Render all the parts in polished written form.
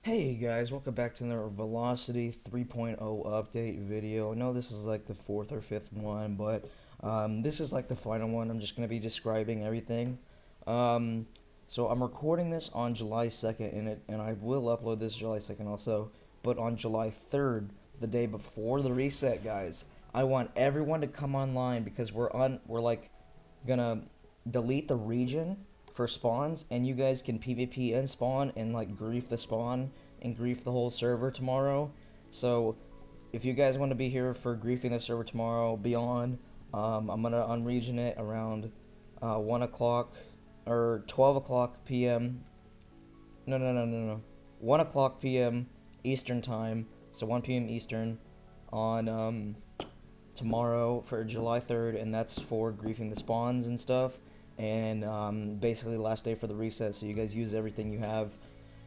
Hey guys, welcome back to another Velocity 3.0 update video. I know this is like the fourth or fifth one, but this is like the final one. I'm just going to be describing everything. Um, so I'm recording this on July 2nd, and I will upload this July 2nd also. But on July 3rd, the day before the reset, guys, I want everyone to come online because we're like gonna delete the region for spawns, and you guys can PvP and spawn and like grief the spawn and grief the whole server tomorrow. So if you guys want to be here for griefing the server tomorrow, be on. I'm gonna unregion it around 1 o'clock or 12 o'clock p.m. No. 1 o'clock p.m. Eastern time. So 1 p.m. Eastern on tomorrow for July 3rd, and that's for griefing the spawns and stuff. And basically, last day for the reset, so you guys use everything you have.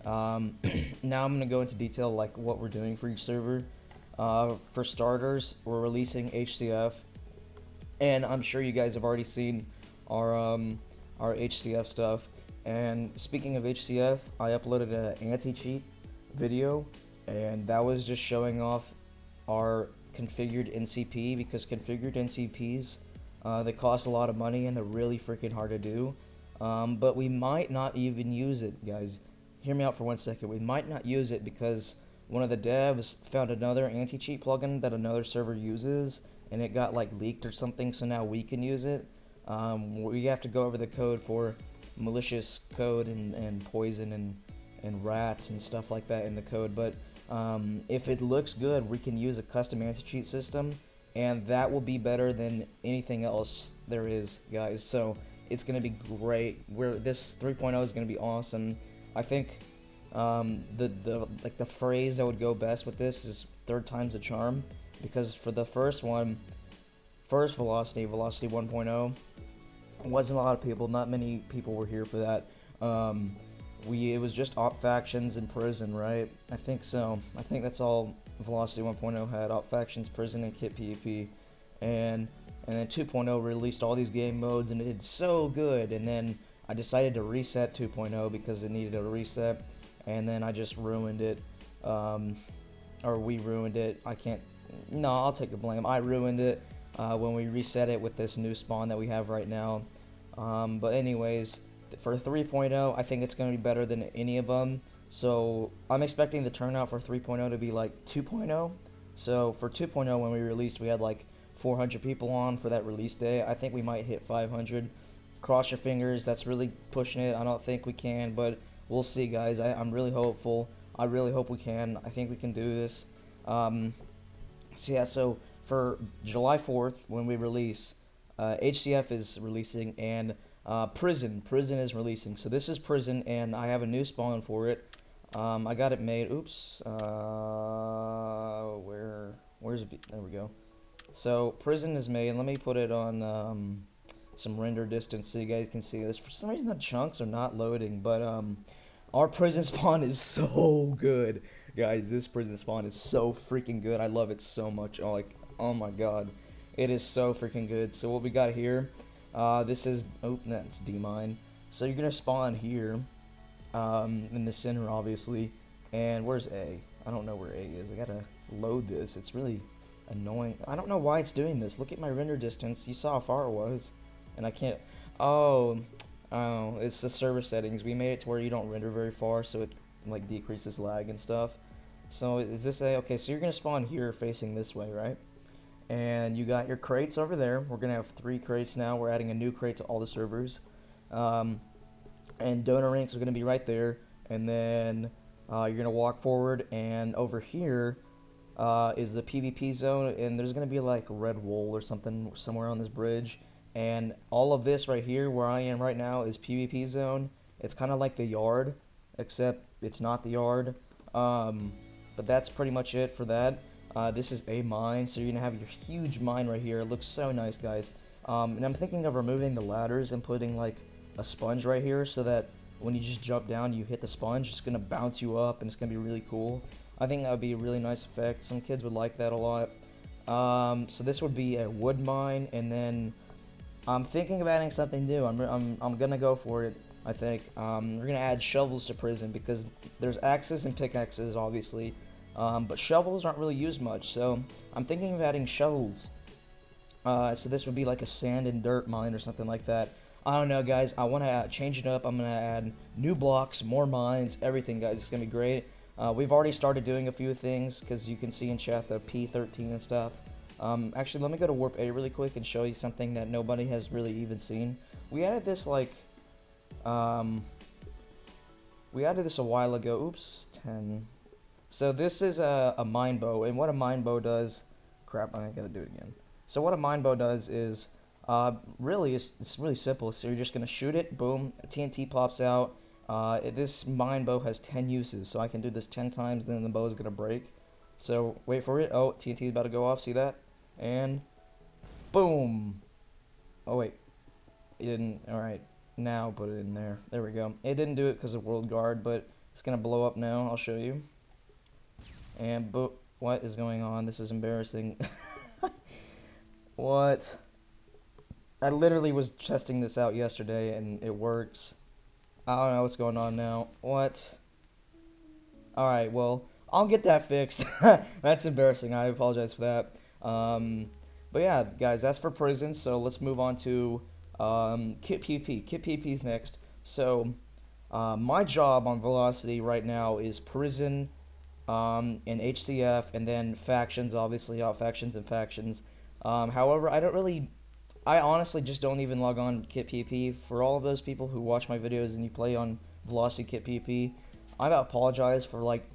Now I'm gonna go into detail like what we're doing for each server. For starters, we're releasing HCF, and I'm sure you guys have already seen our HCF stuff. And speaking of HCF, I uploaded an anti-cheat video, and that was just showing off our configured NCP, because configured NCPs, they cost a lot of money and they're really freaking hard to do. But we might not even use it, guys. Hear me out for 1 second. We might not use it because one of the devs found another anti-cheat plugin that another server uses, and it got like leaked or something, so now we can use it. We have to go over the code for malicious code and poison and rats and stuff like that in the code, but if it looks good, we can use a custom anti-cheat system, and that will be better than anything else there is, guys. So it's gonna be great. This 3.0 is gonna be awesome. I think the phrase that would go best with this is third time's a charm, because for the first one, first Velocity 1.0, wasn't a lot of people. Not many people were here for that. It was just op factions and prison, right? I think so. I think that's all Velocity 1.0 had: op factions, prison, and kit PvP. And then 2.0 released all these game modes, and it did so good. And then I decided to reset 2.0 because it needed a reset, and then I just ruined it. Or we ruined it. I can't. No, I'll take the blame. I ruined it when we reset it with this new spawn that we have right now. But anyways, for 3.0, I think it's going to be better than any of them. So I'm expecting the turnout for 3.0 to be like 2.0. So for 2.0, when we released, we had like 400 people on for that release day. I think we might hit 500. Cross your fingers. That's really pushing it. I don't think we can, but we'll see, guys. I'm really hopeful. I really hope we can. I think we can do this. So yeah, so for July 4th, when we release, HCF is releasing, and Prison is releasing. So this is Prison, and I have a new spawn for it. I got it made. Oops. Where's it? There we go. So Prison is made. Let me put it on some render distance so you guys can see this. For some reason, the chunks are not loading, but our Prison spawn is so good, guys. This Prison spawn is so freaking good. I love it so much. Oh my god, it is so freaking good. So what we got here, this is, oh, that's D mine. So you're gonna spawn here, in the center, obviously. And where's A? I don't know where A is. I gotta load this. It's really annoying. I don't know why it's doing this. Look at my render distance. You saw how far it was, and I can't. Oh, oh, it's the server settings. We made it to where you don't render very far, so it like decreases lag and stuff. So is this A? Okay, so you're gonna spawn here facing this way, right? And you got your crates over there. We're gonna have 3 crates now. We're adding a new crate to all the servers. Um, and donor ranks are gonna be right there. And then you're gonna walk forward, and over here is the PvP zone, and there's gonna be like red wool or something somewhere on this bridge. And all of this right here, where I am right now, is PvP zone. It's kind of like the yard, except it's not the yard. But that's pretty much it for that. This is a mine, so you're gonna have your huge mine right here. It looks so nice, guys. And I'm thinking of removing the ladders and putting like a sponge right here, so that when you just jump down, you hit the sponge, it's gonna bounce you up, and it's gonna be really cool. I think that would be a really nice effect. Some kids would like that a lot. So this would be a wood mine, and then I'm thinking of adding something new. I'm gonna go for it. I think. We're gonna add shovels to prison because there's axes and pickaxes, obviously, but shovels aren't really used much. So I'm thinking of adding shovels. So this would be like a sand and dirt mine or something like that. I don't know, guys. I want to change it up. I'm gonna add new blocks, more mines, everything, guys. It's gonna be great. We've already started doing a few things because you can see in chat the P13 and stuff. Actually, let me go to Warp A really quick and show you something that nobody has really even seen. We added this like, we added this a while ago. Oops, 10. So this is a mine bow, and what a mine bow does, crap, I gotta do it again. So what a mine bow does is, really, it's really simple. So you're just gonna shoot it, boom, a TNT pops out. This mine bow has 10 uses, so I can do this 10 times, then the bow is gonna break. So wait for it. Oh, TNT is about to go off. See that? And boom. Oh wait, it didn't. All right, now put it in there. There we go. It didn't do it because of World Guard, but it's gonna blow up now. I'll show you. And what is going on? This is embarrassing. What? I literally was testing this out yesterday and it works. I don't know what's going on now. What? Alright, well, I'll get that fixed. That's embarrassing. I apologize for that. But yeah, guys, that's for prison. So let's move on to Kit PP. Kit PP's next. So my job on Velocity right now is prison, and HCF, and then factions, obviously, out factions and factions. However, I honestly just don't even log on Kit PP. For all of those people who watch my videos and you play on Velocity Kit PP, I apologize for like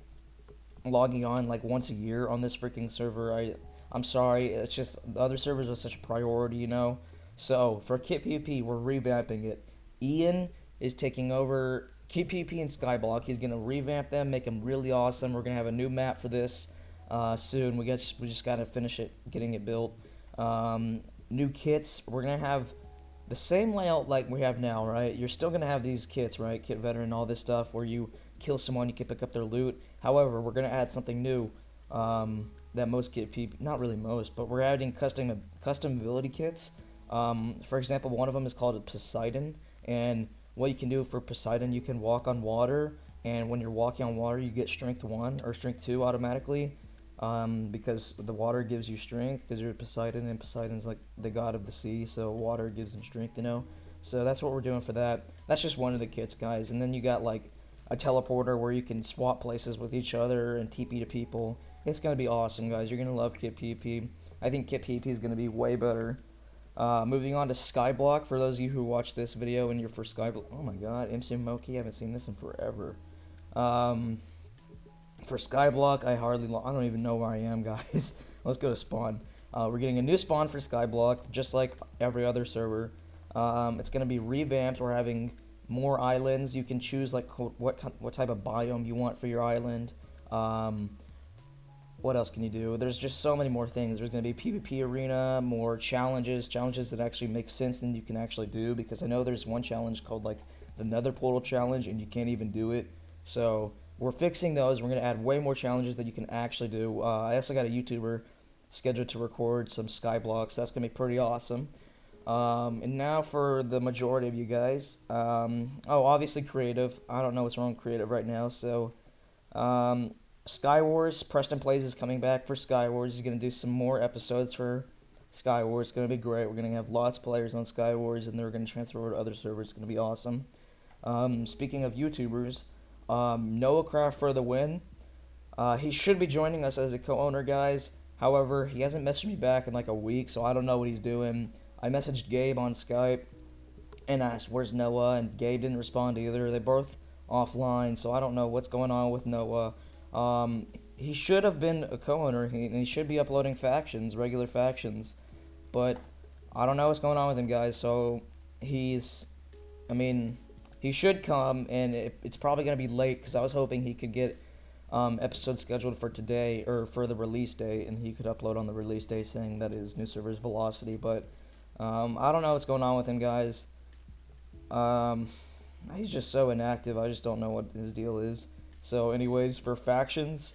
logging on like once a year on this freaking server. I'm sorry. It's just the other servers are such a priority, you know. So for Kit PP, we're revamping it. Ian is taking over Kit PP and Skyblock. He's gonna revamp them, make them really awesome. We're gonna have a new map for this soon. We just gotta finish it, getting it built. New kits. We're gonna have the same layout like we have now, right? You're still gonna have these kits, right? Kit veteran, all this stuff where you kill someone, you can pick up their loot. However, we're gonna add something new that most Kit PP, not really most, but we're adding custom ability kits. For example, one of them is called Poseidon, and what you can do for Poseidon, you can walk on water, and when you're walking on water, you get strength 1 or strength 2 automatically. Because the water gives you strength, because you're Poseidon, and Poseidon's like the god of the sea, so water gives him strength, you know. So that's what we're doing for that. That's just one of the kits, guys. And then you got like a teleporter where you can swap places with each other and TP to people. It's gonna be awesome, guys. You're gonna love Kit PP. I think Kit PP is gonna be way better. Moving on to Skyblock. For those of you who watch this video and you're for Skyblock, oh my God, MC Moki, I haven't seen this in forever. For Skyblock, I don't even know where I am, guys. Let's go to spawn. We're getting a new spawn for Skyblock, just like every other server. It's going to be revamped. We're having more islands. You can choose like what type of biome you want for your island. What else can you do? There's just so many more things. There's going to be PvP arena, more challenges that actually make sense and you can actually do, because I know there's one challenge called like the Nether Portal challenge and you can't even do it. So we're fixing those. We're going to add way more challenges that you can actually do. I also got a YouTuber scheduled to record some Skyblocks. That's going to be pretty awesome. And now for the majority of you guys. Obviously creative. I don't know what's wrong with creative right now. So, Skywars, Preston Plays is coming back for Skywars. He's going to do some more episodes for Skywars. It's going to be great. We're going to have lots of players on Skywars, and they're going to transfer over to other servers. It's going to be awesome. Speaking of YouTubers, Noah Craft for the win. He should be joining us as a co-owner, guys. However, he hasn't messaged me back in like a week, so I don't know what he's doing. I messaged Gabe on Skype and asked, where's Noah? And Gabe didn't respond either. They're both offline, so I don't know what's going on with Noah. He should have been a co-owner, and he should be uploading factions, regular factions. But I don't know what's going on with him, guys. So he should come, and it's probably going to be late, because I was hoping he could get episodes scheduled for today, or for the release date, and he could upload on the release day saying that his new server's Velocity. But I don't know what's going on with him, guys. He's just so inactive. I just don't know what his deal is. So anyways, for factions,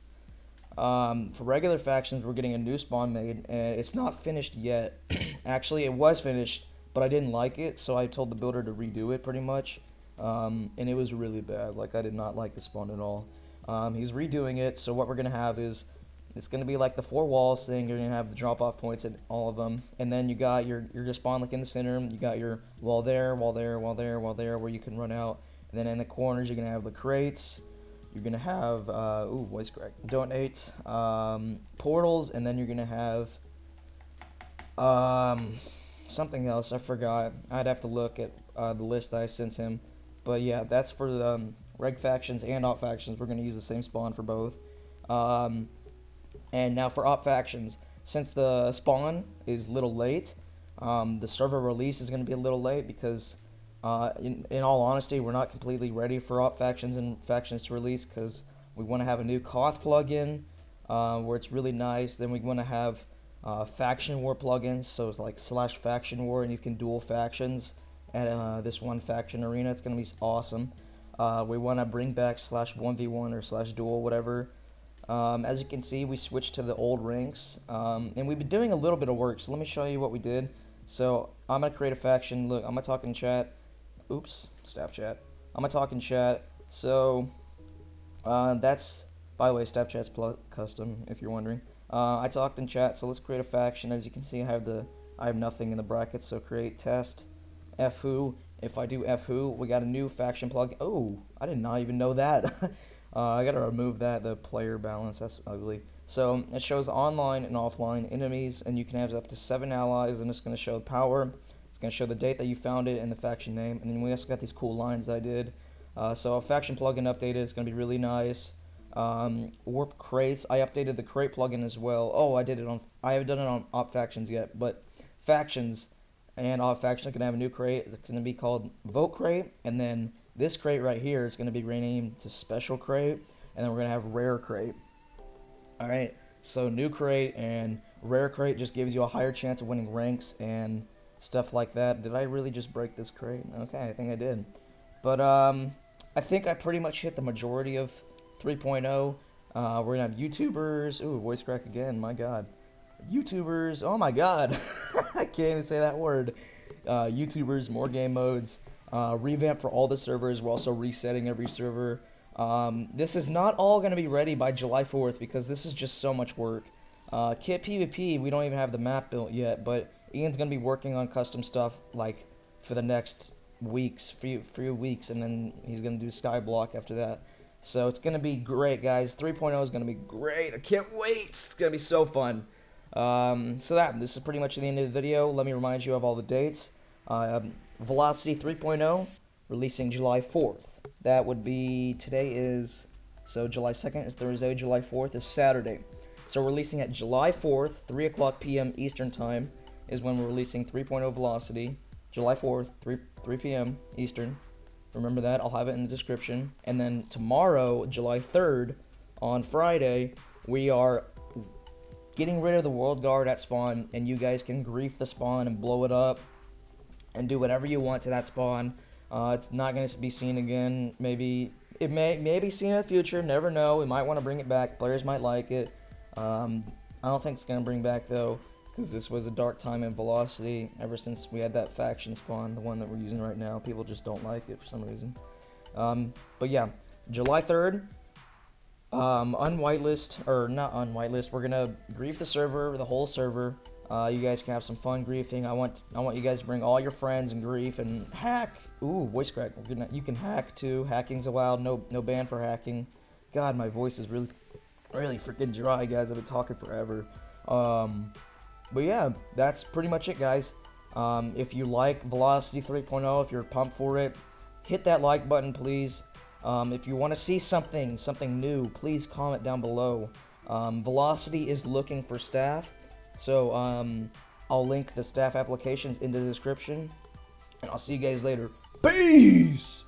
for regular factions, we're getting a new spawn made, and it's not finished yet. Actually, it was finished, but I didn't like it, so I told the builder to redo it pretty much. and it was really bad. Like, I did not like the spawn at all. He's redoing it, so what we're gonna have is it's gonna be like the 4 walls thing. You're gonna have the drop-off points at all of them, and then you got your spawn like in the center. You got your wall there, wall there, wall there, wall there, where you can run out. And then in the corners, you're gonna have the crates. You're gonna have ooh, voice crack. Donate, portals, and then you're gonna have something else. I forgot. I'd have to look at the list that I sent him. But yeah, that's for the reg factions and op factions. We're gonna use the same spawn for both. And now for op factions, since the spawn is a little late, the server release is gonna be a little late because, in all honesty, we're not completely ready for op factions and factions to release because we want to have a new Koth plugin where it's really nice. Then we want to have faction war plugins, so it's like /faction war, and you can duel factions at this one faction arena. It's gonna be awesome. We want to bring back /1v1 or /duel, whatever. As you can see, we switched to the old ranks, and we've been doing a little bit of work. So let me show you what we did. So I'm gonna create a faction. Look, I'm gonna talk in chat. Oops, staff chat. I'm gonna talk in chat. So that's, by the way, staff chat's custom, if you're wondering. I talked in chat, so let's create a faction. As you can see, I have nothing in the brackets, so create test f who. If I do f who, we got a new faction plug. Oh, I did not even know that. I gotta remove that, the player balance, that's ugly. So it shows online and offline enemies, and you can have up to 7 allies, and it's gonna show power. It's gonna show the date that you found it and the faction name, and then we also got these cool lines I did. So a faction plugin updated. It's gonna be really nice. Warp crates. I updated the crate plugin as well. Oh, I haven't done it on op factions yet, but factions and op factions are gonna have a new crate. It's gonna be called Vote Crate, and then this crate right here is gonna be renamed to Special Crate, and then we're gonna have Rare Crate. All right. So new crate and rare crate just gives you a higher chance of winning ranks and stuff like that. Did I really just break this crate? Okay, I think I did. But I think I pretty much hit the majority of 3.0. We're gonna have YouTubers. Ooh, voice crack again. My God. YouTubers. Oh my God. I can't even say that word. YouTubers, more game modes. Revamp for all the servers. We're also resetting every server. This is not all going to be ready by July 4th because this is just so much work. Kit PvP, we don't even have the map built yet, but Ian's going to be working on custom stuff like for the next few weeks, and then he's going to do Skyblock after that. So it's going to be great, guys. 3.0 is going to be great. I can't wait. It's going to be so fun. This is pretty much the end of the video. Let me remind you of all the dates. Velocity 3.0 releasing July 4th. That would be, so July 2nd is Thursday, July 4th is Saturday. So we're releasing at July 4th, 3 o'clock p.m. Eastern Time is when we're releasing 3.0 Velocity. July 4th, 3 p.m. Eastern. Remember that, I'll have it in the description. And then tomorrow, July 3rd, on Friday, we are getting rid of the World Guard at spawn, and you guys can grief the spawn and blow it up and do whatever you want to that spawn. It's not going to be seen again. Maybe it may be seen in the future. Never know. We might want to bring it back. Players might like it. I don't think it's going to bring back though, because this was a dark time in Velocity. Ever since we had that faction spawn, the one that we're using right now, people just don't like it for some reason. But yeah, July 3rd. Unwhitelist, or not unwhitelist. We're gonna grief the server, the whole server. You guys can have some fun griefing. I want you guys to bring all your friends and grief and hack. Ooh, voice crack. You can hack too. Hacking's allowed. No ban for hacking. God, my voice is really freaking dry, guys. I've been talking forever. But yeah, that's pretty much it, guys. If you like Velocity 3.0, if you're pumped for it, hit that like button, please. If you want to see something new, please comment down below. Velocity is looking for staff, so I'll link the staff applications in the description, and I'll see you guys later. Peace!